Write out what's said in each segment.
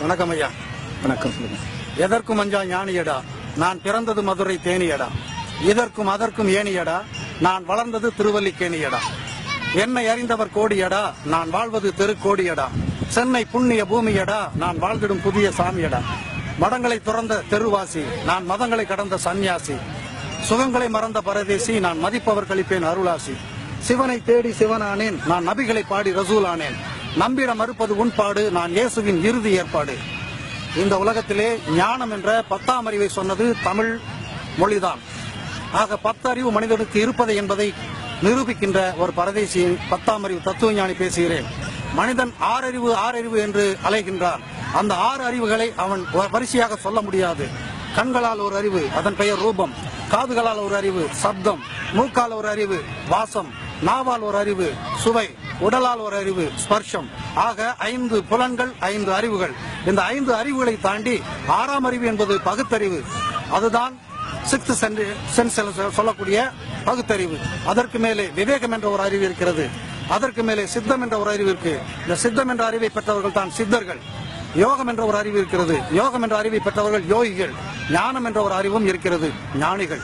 வணக்கம் ஐயா. வணக்கம். சொல்லுங்க. எதற்கும் அஞ்சா ஞானியடா, நான் பிறந்தது மதுரை தேனியடா. இதற்கும் அதற்கும் ஏனியடா, நான் வளர்ந்தது திருவல்லிக்கேணியடா. என்னை அறிந்தவர் கோடியடா, நான் வாழ்வது தெருக்கோடியடா. சென்னை புண்ணிய பூமியடா, நான் வாழ்ந்திடும் புதிய சாமியடா. மடங்களை துறந்த தெருவாசி, நான் மதங்களை கடந்த சன்னியாசி. சுகங்களை மறந்த பரதேசி, நான் மதிப்பவர் கழிப்பேன் அருளாசி. சிவனை தேடி சிவனானேன், நான் நபிகளை பாடி ரசூலானேன். நம்பிட மறுப்பது உண்பாடு, நான் இயேசுவின் இறுதி ஏற்பாடு. இந்த உலகத்திலே ஞானம் என்ற 10ஆம் அறிவை சொன்னது தமிழ் மொழிதான். ஆக 10 அறிவு மனிதனுக்கு இருப்பதை என்பதை நிரூபிக்கின்ற ஒரு பரதேசி 10ஆம் அறிவு தத்துவ ஞானி பேசுகிறேன். மனிதன் 6 அறிவு என்று அலைகின்றான். அந்த 6 அறிவுகளை அவன் வரிசையாக சொல்ல முடியாது. கண்களால் ஒரு அறிவு, அதன் பெயர் ரூபம். காதுகளால் ஒரு அறிவு சப்தம். மூக்கால் ஒரு அறிவு வாசம். நாவால் ஒரு அறிவு சுவை. உடலால் ஒரு அறிவு ஸ்பர்ஷம். ஆக 5 புலன்கள், 5 அறிவுகள். இந்த 5 அறிவுகளை தாண்டி 6ஆம் அறிவு என்பது பகுத்தறிவு. அதுதான் 6th சென்ஸ் சொல்லக்கூடிய பகுத்தறிவு. அதற்கு மேலே விவேகம் என்ற ஒரு அறிவு இருக்கிறது. அதற்கு மேலே சித்தம் என்ற ஒரு அறிவு இருக்கு. இந்த சித்தம் என்ற அறிவை பெற்றவர்கள் தான் சித்தர்கள். யோகம் என்ற ஒரு அறிவு இருக்கிறது. யோகம் என்ற அறிவை பெற்றவர்கள் யோகிகள். ஞானம் என்ற ஒரு அறிவும் இருக்கிறது, ஞானிகள்.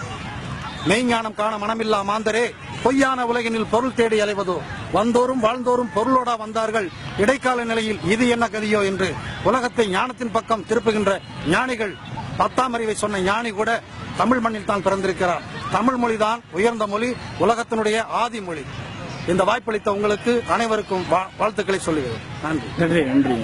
மெய்ஞானம் காண மனமில்லா மாந்தரே, பொய்யான உலகினில் பொருள் தேடி அலைவதோ. வந்தோறும் வாழ்ந்தோறும் பொருளோடா வந்தார்கள், இடைக்கால நிலையில் இது என்ன கதியோ என்று உலகத்தை ஞானத்தின் பக்கம் திருப்புகின்ற ஞானிகள். 10ஆம் அறிவை சொன்ன ஞானி கூட தமிழ் மண்ணில் தான் பிறந்திருக்கிறார். தமிழ் மொழிதான் உயர்ந்த மொழி, உலகத்தினுடைய ஆதி மொழி. இந்த வாய்ப்பளித்த உங்களுக்கு அனைவருக்கும் வாழ்த்துக்களை சொல்லுகிறேன். நன்றி. நன்றி.